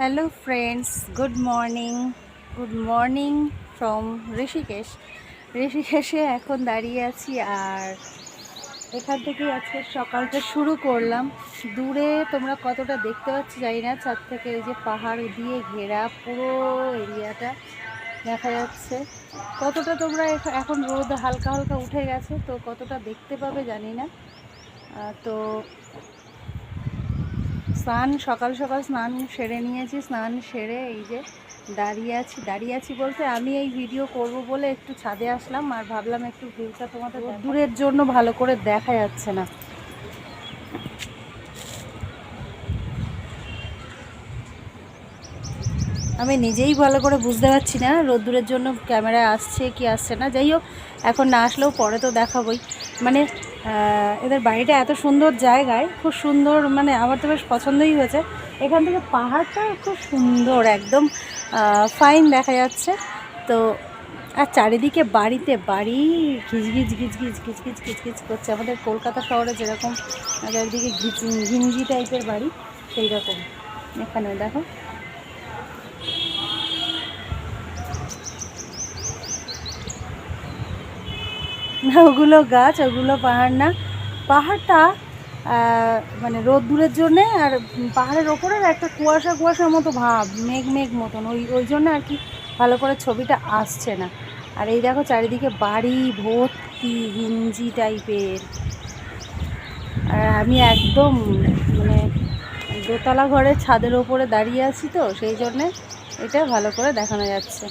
Hello friends, good morning from ঋষিকেশে এখন দাঁড়িয়ে আছি। আর এখান থেকেই আজকে সকালটা শুরু করলাম। দূরে তোমরা কতটা দেখতে পাচ্ছ জানি না, ছাদ থেকে এই যে পাহাড় দিয়ে ঘেরা পুরো এরিয়াটা দেখা যাচ্ছে। কতটা তোমরা এখন রোদ হালকা হালকা উঠে গেছে, তো কতটা দেখতে পাবে জানি না। তো সকাল সকাল স্নান সেরে নিয়েছি। স্নান সেরে এই যে দাঁড়িয়ে আছি বলতে আমি এই ভিডিও করব বলে একটু ছাদে আসলাম, আর ভাবলাম একটু ভিউটা তোমাদের দূরের জন্য ভালো করে দেখা যাচ্ছে না। আমি নিজেই ভালো করে বুঝতে পারছি না রোদ্দুরের জন্য ক্যামেরায় আসছে কি আসছে না। যাই হোক, এখন না আসলেও পরে তো দেখাবই। মানে এদের বাড়িটা এত সুন্দর জায়গায়, খুব সুন্দর, মানে আমার তো বেশ পছন্দই হয়েছে। এখান থেকে পাহাড়টা খুব সুন্দর, একদম ফাইন দেখা যাচ্ছে। তো আর চারিদিকে বাড়িতে বাড়ি ঘিচঘিচ ঘিচঘিচ ঘিচঘিচ ঘিচঘিচ করছে। আমাদের কলকাতা শহরে যেরকম চারিদিকে ঘিঞ্জি টাইপের বাড়ি, সেই রকম এখানে দেখো। না, ওগুলো গাছ, ওগুলো পাহাড় না। পাহাড়টা মানে রোদ্দুরের জন্যে, আর পাহাড়ের ওপরের একটা কুয়াশা কুয়াশার মতো ভাব, মেঘ মেঘ মতন, ওই জন্য আর কি ভালো করে ছবিটা আসছে না। আর এই দেখো চারিদিকে বাড়ি ভর্তি হিঞ্জি টাইপের। আর আমি একদম মানে দোতলা ঘরের ছাদের ওপরে দাঁড়িয়ে আছি, তো সেই জন্যে এটা ভালো করে দেখানো যাচ্ছে।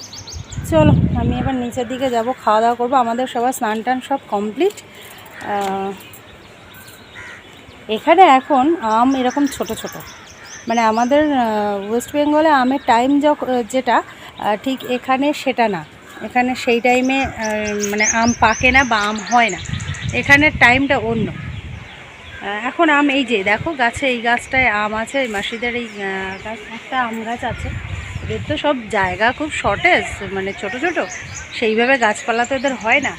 চলো আমি এবার নিচের দিকে যাব, খাওয়া দাওয়া করবো। আমাদের সবার স্নান টান সব কমপ্লিট। এখানে এখন আম এরকম ছোট ছোট, মানে আমাদের ওয়েস্ট বেঙ্গলে আমের টাইম যেটা ঠিক এখানে সেটা না। এখানে সেই টাইমে মানে আম পাকে না বা আম হয় না, এখানের টাইমটা অন্য। এখন আম এই যে দেখো গাছে, এই গাছটায় আম আছে, মাসিদের এই গাছ একটা আম গাছ আছে। এদের তো সব জায়গা খুব শর্টেজ, মানে ছোট ছোট, সেইভাবে গাছপালা তো এদের হয় না।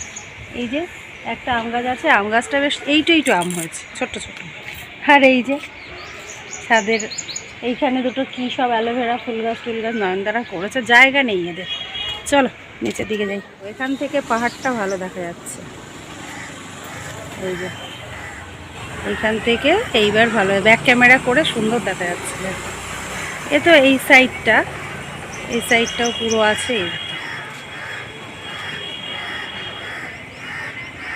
এই যে একটা আম গাছ আছে, আম গাছটা বেশ এইটু আম হয়েছে ছোট্ট ছোট। আর এই যে ছাদের এইখানে দুটো কী সব অ্যালোভেরা ফুল গাছ টুল গাছ নয়নতারা করেছে, জায়গা নেই এদের। চলো নিচের দিকে যাই, এখান থেকে পাহাড়টা ভালো দেখা যাচ্ছে। এই যে এইখান থেকে এইবার ভালো ব্যাক ক্যামেরা করে সুন্দর দেখা যাচ্ছে। এ তো এই সাইডটাও পুরো আছে,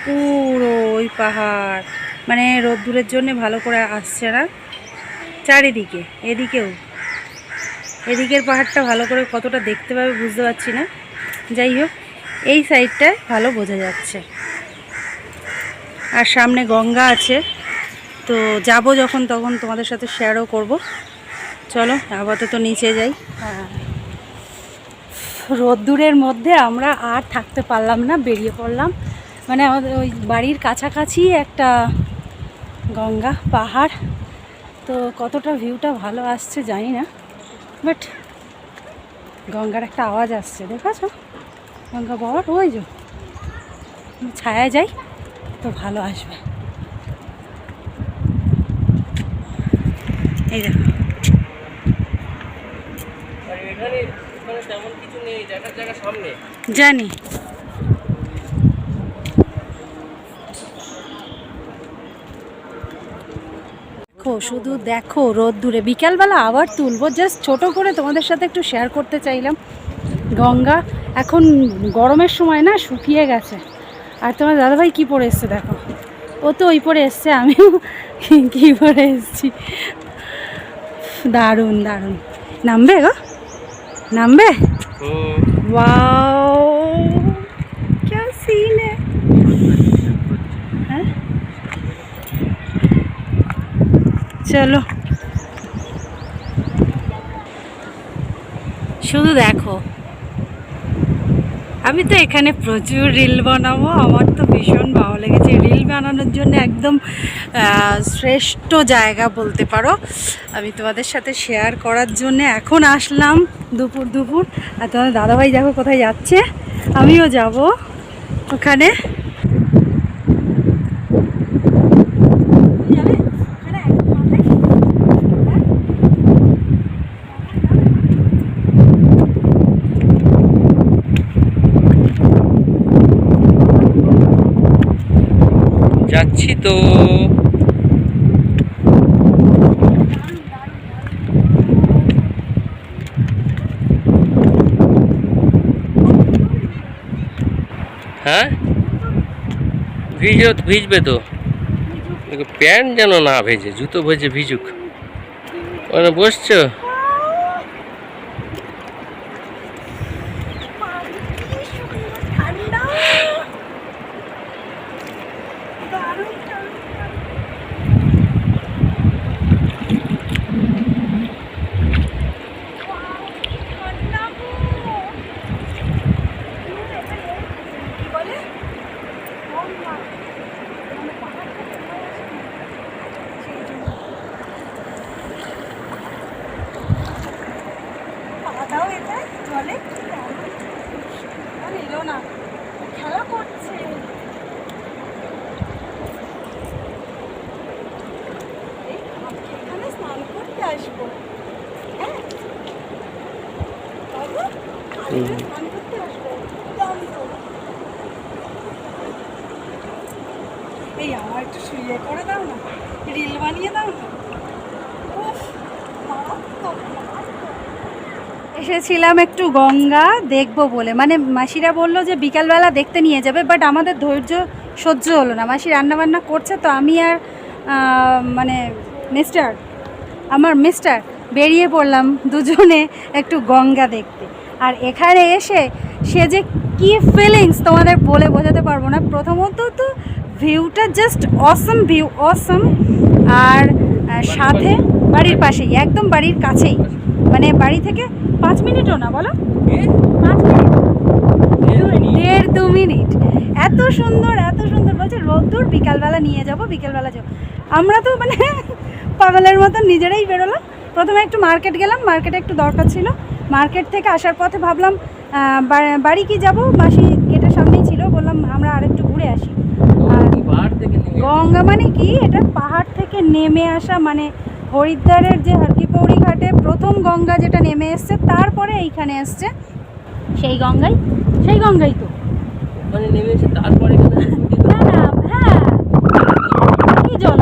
পুরো ওই পাহাড়, মানে রোদ্দুরের জন্য ভালো করে আসছে না চারিদিকে। এদিকের পাহাড়টা ভালো করে কতটা দেখতে পাবে বুঝতে পারছি না। যাই হোক, এই সাইডটায় ভালো বোঝা যাচ্ছে। আর সামনে গঙ্গা আছে, তো যাব যখন তখন তোমাদের সাথে শেয়ারও করব। চলো আপাতত নিচে যাই। রোদ্দুরের মধ্যে আমরা আর থাকতে পারলাম না, বেরিয়ে পড়লাম। মানে আমাদের ওই বাড়ির কাছাকাছি একটা গঙ্গা পাহাড়, তো কতটা ভিউটা ভালো আসছে জানি না, বাট গঙ্গার একটা আওয়াজ আসছে, দেখেছো গঙ্গা বাবার ওই যে ছায়া যাই তো ভালো আসবে। এই দেখো জানি, শুধু দেখো রোদ্দুরে। বিকালবেলা আবার তুলবো, জাস্ট ছোট করে তোমাদের সাথে একটু শেয়ার করতে চাইলাম। গঙ্গা এখন গরমের সময় না শুকিয়ে গেছে। আর তোমার দাদাভাই কী পরে এসছে দেখো, ও তো ওই পরে এসছে, আমিও কী পরে এসছি। দারুণ দারুণ। নামবে গো, নামবে? ওয়াও क्या सीन है। হ্যাঁ চলো শুধু দেখো। আমি তো এখানে প্রচুর রিল বানাবো, আমার তো ভীষণ ভালো লেগেছে। রিল বানানোর জন্য একদম শ্রেষ্ঠ জায়গা বলতে পারো। আমি তোমাদের সাথে শেয়ার করার জন্য এখন আসলাম দুপুর। আর তোমাদের দাদাভাই দেখো কোথায় যাচ্ছে, আমিও যাব ওখানে। যাচ্ছি তো। হ্যাঁ ভিজবে তো, প্যান্ট যেন না ভেজে, জুতো ভেজে ভিজুক। ওখানে বসছো? খেলা করছে। এখানে স্নান করতে আসবো। হ্যাঁ স্নান করতে আসবো। এই আমার একটু শুয়ে করে দাও না, রিল বানিয়ে দাও না। এসেছিলাম একটু গঙ্গা দেখবো বলে, মানে মাসিরা বললো যে বিকালবেলা দেখতে নিয়ে যাবে, বাট আমাদের ধৈর্য সহ্য হলো না। মাসি রান্নাবান্না করছে তো আমি আর মানে মিস্টার বেরিয়ে পড়লাম দুজনে একটু গঙ্গা দেখতে। আর এখানে এসে সে যে কী ফিলিংস তোমাদের বলে বোঝাতে পারবো না। প্রথমত তো ভিউটা জাস্ট অসম ভিউ, অসম। আর সাথে বাড়ির পাশেই, একদম বাড়ির কাছেই, মানে বাড়ি থেকে 5 মিনিটও না, বলো 5 মিনিট, 1.5-2 মিনিট। এত সুন্দর বলছে রোদ্দুর, বিকালবেলা নিয়ে যাবো, বিকেলবেলা যাবো। আমরা তো মানে পাগলের মতো নিজেরাই বেরোলাম। প্রথমে একটু মার্কেট গেলাম, মার্কেটে একটু দরকার ছিল। মার্কেট থেকে আসার পথে ভাবলাম বাড়ি কি যাবো, মাসি গেটের সামনেই ছিল, বললাম আমরা আরেকটু ঘুরে আসি। আর গঙ্গা মানে কি, এটা পাহাড় থেকে নেমে আসা, মানে হরিদ্বারের যে হরকিপৌড়ি ঘাটে প্রথম গঙ্গা যেটা নেমে এসছে, তারপরে এইখানে এসছে সেই গঙ্গাই তো মানে নেমে এসে তারপরে না হ্যাঁ কি জল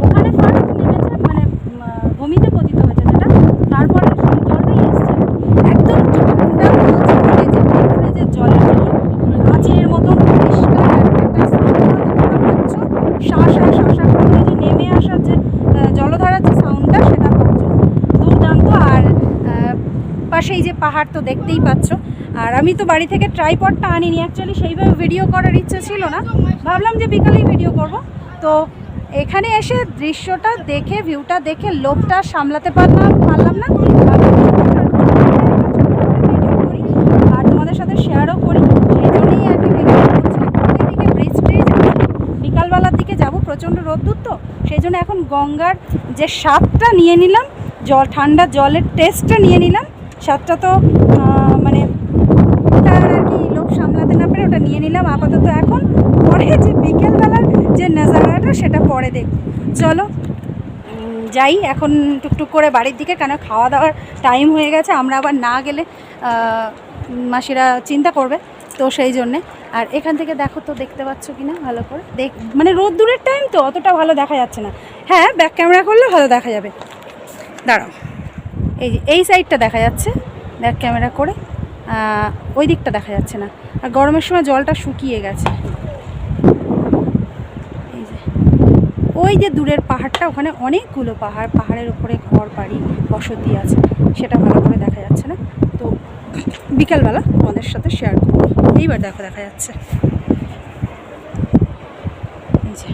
ওখানে ফার্স্ট নেমেছে, মানে ভূমিতে পতিত হয়েছে যেটা, তারপরে সেই জলটাই এসছে একদম ঠান্ডা, যে জলের কাচের মতন পরিষ্কার। একটা শাঁসা করে যে নেমে আসার যে জলধারার যে সাউন্ডটা, সেটা পাচ্ছ দুর্দান্ত। আর পাশেই যে পাহাড় তো দেখতেই পাচ্ছ। আর আমি তো বাড়ি থেকে ট্রাইপডটা আনিনি, অ্যাকচুয়ালি সেইভাবে ভিডিও করার ইচ্ছে ছিল না, ভাবলাম যে বিকালেই ভিডিও করব। তো এখানে এসে দৃশ্যটা দেখে, ভিউটা দেখে লোভটা সামলাতে পারলাম না, ভিডিও করি আর তোমাদের সাথে শেয়ারও করি, সেই জন্যই আর কি ভিডিও করছি। এদিকে ব্রিজ বিকালবেলার দিকে যাব, প্রচণ্ড রোদ্দুর তো, সেই জন্য এখন গঙ্গার যে স্বাদটা নিয়ে নিলাম, ঠান্ডা জলের টেস্টটা নিয়ে নিলাম। স্বাদটা তো মানে তার আর কি লোভ সামলাতে না পেরে ওটা নিয়ে নিলাম আপাতত। এখন পরে যে বিকেলবেলার যে নাজারাটা, সেটা পরে দেখ। চলো যাই এখন টুকটুক করে বাড়ির দিকে, কেন খাওয়া দাওয়ার টাইম হয়ে গেছে। আমরা আবার না গেলে মাসিরা চিন্তা করবে, তো সেই জন্যে। আর এখান থেকে দেখো তো, দেখতে পাচ্ছ কি না ভালো করে, মানে রোদ্দুরের টাইম তো অতটা ভালো দেখা যাচ্ছে না। হ্যাঁ ব্যাক ক্যামেরা করলে ভালো দেখা যাবে, দাঁড়াও। এই সাইডটা দেখা যাচ্ছে ব্যাক ক্যামেরা করে, ওই দিকটা দেখা যাচ্ছে না। আর গরমের সময় জলটা শুকিয়ে গেছে। ওই যে দূরের পাহাড়টা, ওখানে অনেকগুলো পাহাড়ের উপরে ঘর বাড়ি বসতি আছে, সেটা ভালো করে দেখা যাচ্ছে না। তো বিকালবেলা তোমাদের সাথে শেয়ার করবো। এইবার দেখো দেখা যাচ্ছে, এই যে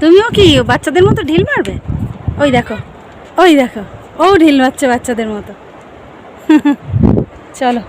তুমিও কি বাচ্চাদের মতো ঢিল মারবে? ওই দেখো ও ঢিল মারছে বাচ্চাদের মতো। চলো।